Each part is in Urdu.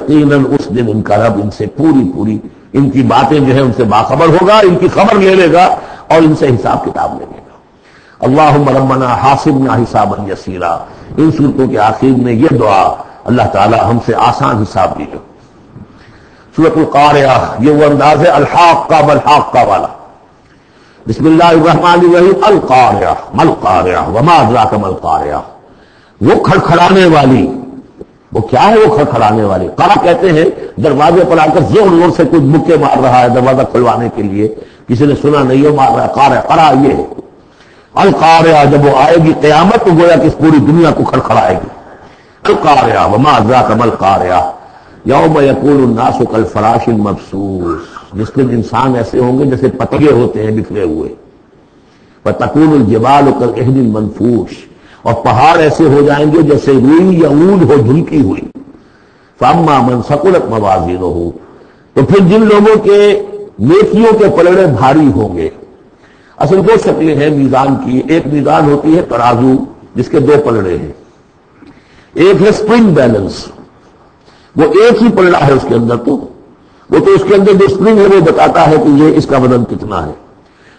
یقیناً اس دن ان کا رب ان سے پوری پوری ان کی باتیں جو ہے ان سے باخبر ہوگا، ان کی خبر لے لے گا اور ان سے حساب کتاب لے لے گا۔ اللہم ربنا حاسبنا حسابا یسیرا، ان صورتوں کے آخر میں یہ دعا، اللہ تعالی ہم سے آسان حساب لیجو۔ سورۃ القاریہ، یہ وہ انداز ہے الحاقہ والحاقہ والا۔ بسم اللہ الرحمن الرحیم، القاریہ ملقاریہ وما ادراک ملقاریہ، وہ کھڑکھڑانے والی، وہ کیا ہے وہ کھڑکھڑانے والی؟ قرا کہتے ہیں دروازے پر آ کر زور زور سے کوئی مکے مار رہا ہے دروازہ کھلوانے کے لیے، کسی نے سنا نہیں ہے مار رہا ہے، قارہ قرا یہ ہے۔ القاریہ، جب وہ آئے گی قیامت تو گویا کہ اس پوری دنیا کو کھڑکھڑائے گی۔ القاریہ وما ادراک ملقاریہ یوم یکون الناس کالفراش المبثوث، جس دن انسان ایسے ہوں گے جیسے پتنگے ہوتے ہیں بکھرے ہوئے۔ وتکون الجبال کالعہن المنفوش، اور پہاڑ ایسے ہو جائیں گے جیسے روئی یا اون ہو دھلکی ہوئی۔ فاما من ثقلت موازینہ، تو پھر جن لوگوں کے نیکیوں کے پلڑے بھاری ہوں گے۔ اصل دو شکلیں ہیں میزان کی، ایک میزان ہوتی ہے ترازو جس کے دو پلڑے ہیں، ایک ہے سپرنگ بیلنس، وہ ایک ہی پلڑا ہے اس کے اندر، تو وہ تو اس کے اندر جو سپرنگ ہے وہ بتاتا ہے کہ یہ اس کا وزن کتنا ہے۔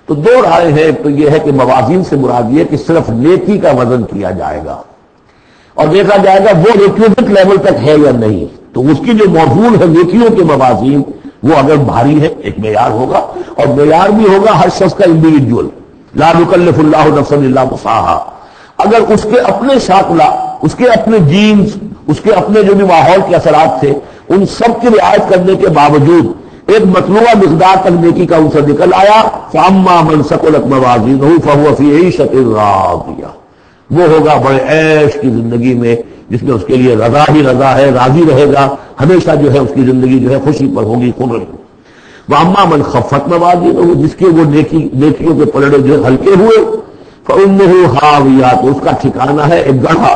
تو دو رائے ہیں، تو یہ ہے کہ موازین سے مراد یہ کہ صرف نیکی کا وزن کیا جائے گا اور دیکھا جائے گا وہ ریکویزٹ لیول تک ہے یا نہیں، تو اس کی جو موضوع ہے نیکیوں کے موازین وہ اگر بھاری ہے ایک معیار ہوگا، اور معیار بھی ہوگا ہر شخص کا انڈیویجول، لا یکلف اللہ نفسا الا وسعہا۔ اگر اس کے اپنے شاکلہ، اس کے اپنے جینز، اس کے اپنے جو بھی ماحول کے اثرات تھے ان سب کی رعایت کرنے کے باوجود ایک مطلوبہ مقدار تک نیکی کا ان سے نکل آیا، فاما من ثقلت موازینہ فہو فی عیشۃ راضیہ، وہ ہوگا بڑے عیش کی زندگی میں جس میں اس کے لیے رضا ہی رضا ہے، راضی رہے گا ہمیشہ، جو ہے اس کی زندگی جو ہے خوشی پر ہوگی، خرم۔ واما من خفت موازینہ، جس کے وہ نیکیوں کے پلڑے جو ہلکے ہوئے، فامہ ہاویہ، تو اس کا ٹھکانہ ہے ایک گڑھا۔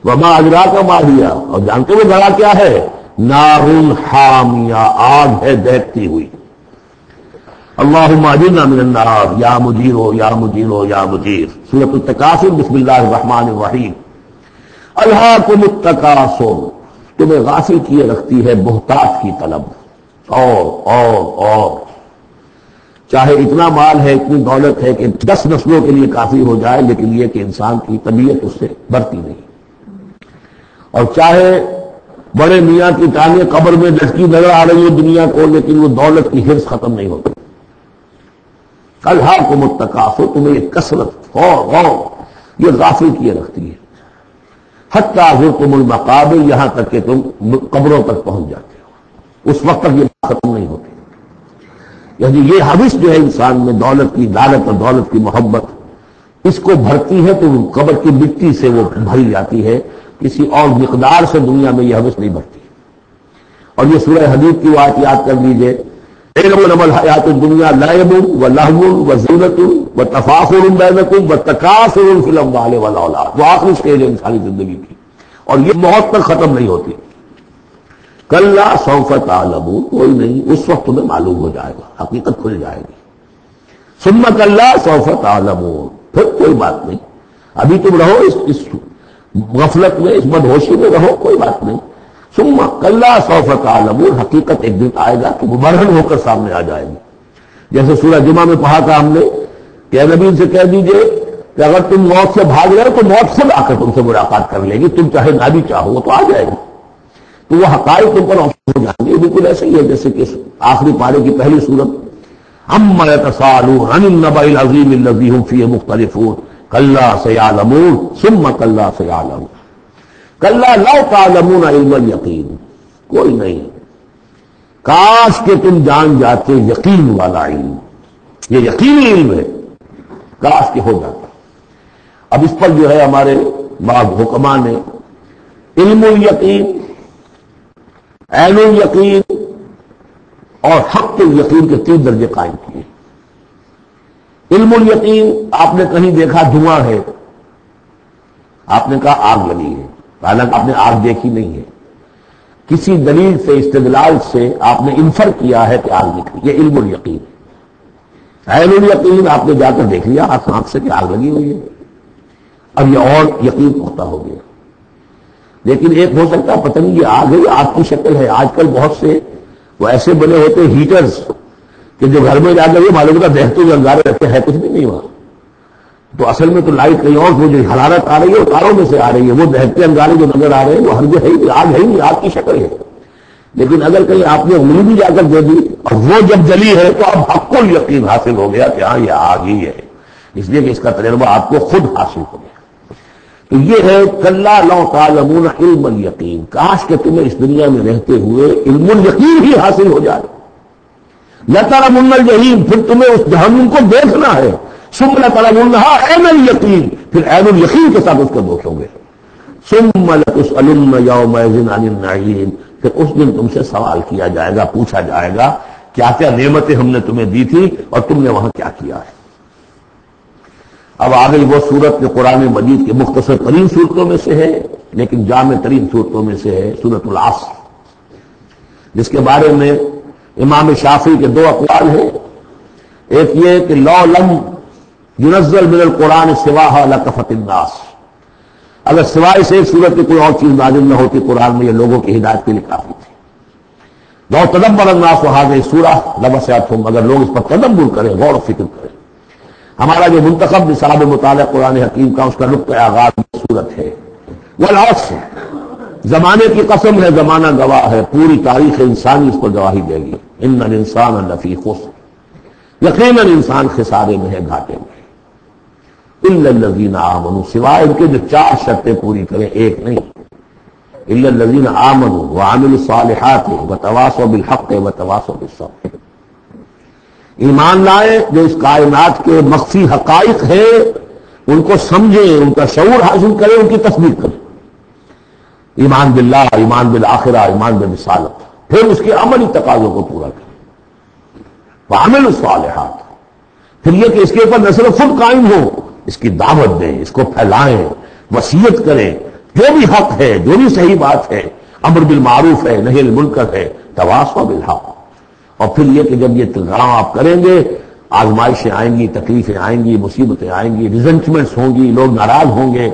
وما ادراک ما ہی، اور جانتے وہ گڑھا کیا ہے؟ نار حامیہ، آگ ہے دہتی ہوئی۔ اللہم اجرنا من النار یا مجیر یا مجیر یا مجیر۔ سورۃ التکاثر، بسم اللہ الرحمن الرحیم۔ الہاکم التکاثر، تمہیں غافل کیے رکھتی ہے بہتات کی طلب، اور چاہے اتنا مال ہے، اتنی دولت ہے کہ 10 نسلوں کے لیے کافی ہو جائے، لیکن یہ کہ انسان کی طبیعت اس سے بڑھتی نہیں، اور چاہے بڑے میاں کی ٹانگیں قبر میں لٹکی نظر آ رہی ہے دنیا کو، لیکن وہ دولت کی حرص ختم نہیں ہوتی۔ الہاکم التکاثر، تمہیں یہ کثرت اور یہ غافل کیے رکھتی ہے، حتی زرتم المقابر، یہاں تک کہ تم قبروں تک پہنچ جاتے ہو، اس وقت تک یہ ختم نہیں ہوتی۔ یعنی یہ حوث جو ہے انسان میں دولت کی لالت اور دولت کی محبت، اس کو بھرتی ہے تو قبر کی مٹی سے وہ بھری جاتی ہے، کسی اور مقدار سے دنیا میں یہ حوث نہیں بڑھتی۔ اور یہ سورہ حدید کی بات یاد کر لیجئے، انما الحیات الدنیا لعب ولہو وزینۃ وتفاخر بینکم وتکاثر فی الاموال والاولاد، وہ آخری سٹیج ہے انسانی زندگی کی، اور یہ موت پر ختم نہیں ہوتی۔ کلا سوف تعلمون، کوئی نہیں، اس وقت تمہیں معلوم ہو جائے گا، حقیقت کھل جائے گی۔ ثم کلا سوف تعلمون، پھر کوئی بات نہیں، ابھی تم رہو اس غفلت میں، اس بدہوشی میں رہو، کوئی بات نہیں۔ ثم کلا سوف تعلمون، حقیقت ایک دن آئے گا کہ مبرہن ہو کر سامنے آ جائے گی۔ جیسے سورہ جمعہ میں پڑھا تھا ہم نے کہ اے نبی سے کہہ دیجئے کہ اگر تم موت سے بھاگ رہے ہو تو موت خود آ کر تم سے ملاقات کر لے گی، تم چاہے نہ بھی چاہو وہ تو آ جائے گی، تو وہ حقائق تم پر اوپر ہو جائیں گے۔ بالکل ایسے ہی ہے جیسے کہ آخری پارے کی پہلی سورت، عما یتساءلون عن النبأ العظیم الذی هم فیہ مختلفون کلا سیعلمون ثم کلا سیعلمون۔ کلا لو تعلمون علم الیقین، کوئی نہیں، کاش کہ تم جان جاتے یقین والا علم، یہ یقینی علم ہے، کاش کہ ہو جاتا۔ اب اس پر جو ہے ہمارے بعض حکماء نے علم الیقین، عین الیقین اور حق الیقین کے 3 درجے قائم کیے۔ علم الیقین، آپ نے کہیں دیکھا دھواں ہے، آپ نے کہا آگ لگی ہے، حالانکہ آپ نے آگ دیکھی نہیں ہے، کسی دلیل سے استدلال سے آپ نے انفر کیا ہے کہ آگ نکلی، یہ علم الیقین ہے۔ عین الیقین، آپ نے جا کر دیکھ لیا آنکھ سے کہ آگ لگی ہوئی ہے، اب یہ اور یقین پختہ ہو گیا۔ لیکن ایک ہو سکتا ہے پتنگ یہ آگ ہے، یہ آگ کی شکل ہے. آج کل بہت سے وہ ایسے بنے ہوتے ہیٹرز کہ جو گھر میں جا کر یہ معلوم ہوتا دہتے ہوئے انگارے رہتے ہیں، کچھ بھی نہیں وہاں. تو اصل میں تو لائٹ کہیں اور، وہ جو حرارت آ رہی ہے وہ تاروں میں سے آ رہی ہے. وہ دہتے انگارے جو نظر آ رہے ہیں وہ ہر جو ہے آگ ہے ہی، آگ کی شکل ہے. لیکن اگر کہیں آپ نے انگلی بھی جا کر دے دی اور وہ جب جلی ہے تو اب حق کو یقین حاصل ہو گیا کہ ہاں یہ آگ ہی ہے، اس لیے کہ اس کا تجربہ آپ کو خود حاصل ہو گیا. تو یہ ہے کلا لو تعلمون علم الیقین، کاش کہ تمہیں اس دنیا میں رہتے ہوئے علم الیقین ہی حاصل ہو جائے. لترون الجحیم، پھر تمہیں اس جہنم کو دیکھنا ہے. ثم لترونها عین الیقین، پھر عین الیقین کے ساتھ اس کو دیکھو گے. ثم لتسألن یومئذ عن النعیم، پھر اس دن تم سے سوال کیا جائے گا، پوچھا جائے گا کیا کیا نعمتیں ہم نے تمہیں دی تھی اور تم نے وہاں کیا کیا ہے. اب آ گئی وہ سورت جو قرآن مجید کے مختصر ترین صورتوں میں سے ہے لیکن جامع ترین صورتوں میں سے ہے، سورۃ العصر، جس کے بارے میں امام شافعی کے دو اقوال ہیں. ایک یہ کہ لو لم ينزل من القرآن سواها لکفت الناس، اگر سوائے سے صورت کی کوئی اور چیز نازل نہ ہوتی قرآن میں، یہ لوگوں کی ہدایت کے لیے کافی تھی. لو تدبر الناس هذه السورة لوسعتهم، اگر لوگ اس پر تدبر کریں، غور و فکر کریں. ہمارا جو منتخب نصاب مطالعہ قرآن حکیم کا اس کا نقطۂ آغاز صورت ہے. والعصر، زمانے کی قسم ہے، زمانہ گواہ ہے، پوری تاریخ انسانی اس پر گواہی دے گی. ان الانسان لفی خسر، یقیناً انسان خسارے میں ہے، گھاٹے میں. الا الذین آمنوا، سوائے ان کے جو چار شرطیں پوری کریں، ایک نہیں. الا الذین آمنوا وعملوا الصالحات وتواصوا بالحق وتواصوا بالصبر، ایمان لائے جو اس کائنات کے مخفی حقائق ہیں ان کو سمجھیں، ان کا شعور حاصل کریں، ان کی تصدیق کریں. ایمان باللہ، ایمان بالآخرہ، ایمان بالرسالت، پھر اس کے عملی تقاضوں کو پورا کریں. وعملوا الصالحات، پھر یہ کہ اس کے اوپر نہ صرف خود قائم ہو، اس کی دعوت دیں، اس کو پھیلائیں، وصیت کریں. جو بھی حق ہے، جو بھی صحیح بات ہے، امر بالمعروف ہے، نہی عن المنکر ہے، تواصوا بالحق. اور پھر یہ کہ جب یہ کام آپ کریں گے، آزمائشیں آئیں گی، تکلیفیں آئیں گی، مصیبتیں آئیں گی، ریزنٹمنٹس ہوں گی، لوگ ناراض ہوں گے.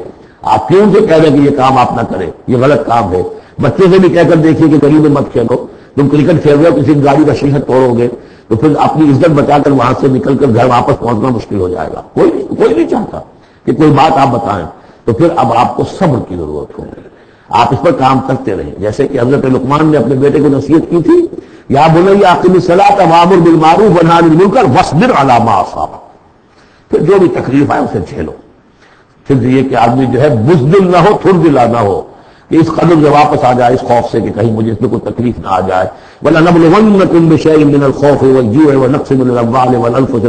آپ کیوں سے کہہ رہے کہ یہ کام آپ نہ کریں، یہ غلط کام ہے. بچے سے بھی کہہ کر دیکھیے کہ گلی میں مت کھیلو. تم کرکٹ کھیل رہے ہو، کسی گاڑی کا شیشہ توڑو گے تو پھر اپنی عزت بچا کر وہاں سے نکل کر گھر واپس پہنچنا مشکل ہو جائے گا. کوئی نہیں چاہتا کہ کوئی بات آپ بتائیں. تو پھر اب آپ کو صبر کی ضرورت ہوگی، آپ اس پر کام کرتے رہیں. جیسے کہ حضرت لقمان نے اپنے بیٹے کو نصیحت کی تھی، یا بنی اقم الصلاۃ وامر بالمعروف ونہی عن المنکر واصبر علی ما اصابک. پھر جو بھی تکلیف آئے اسے جھیلو. پھر یہ کہ آدمی جو ہے بزدل نہ ہو، تھردلا نہ ہو، کہ اس قدر جو واپس آ جائے اس خوف سے کہ کہیں مجھے اس میں کوئی تکلیف نہ آ جائے. وَلَنَبْلُوَنَّكُمْ بِشَيْءٍ مِّنَ الْخَوْفِ وَالْجُوعِ وَنَقْصٍ مِّنَ الْأَمْوَالِ وَالْأَنفُسِ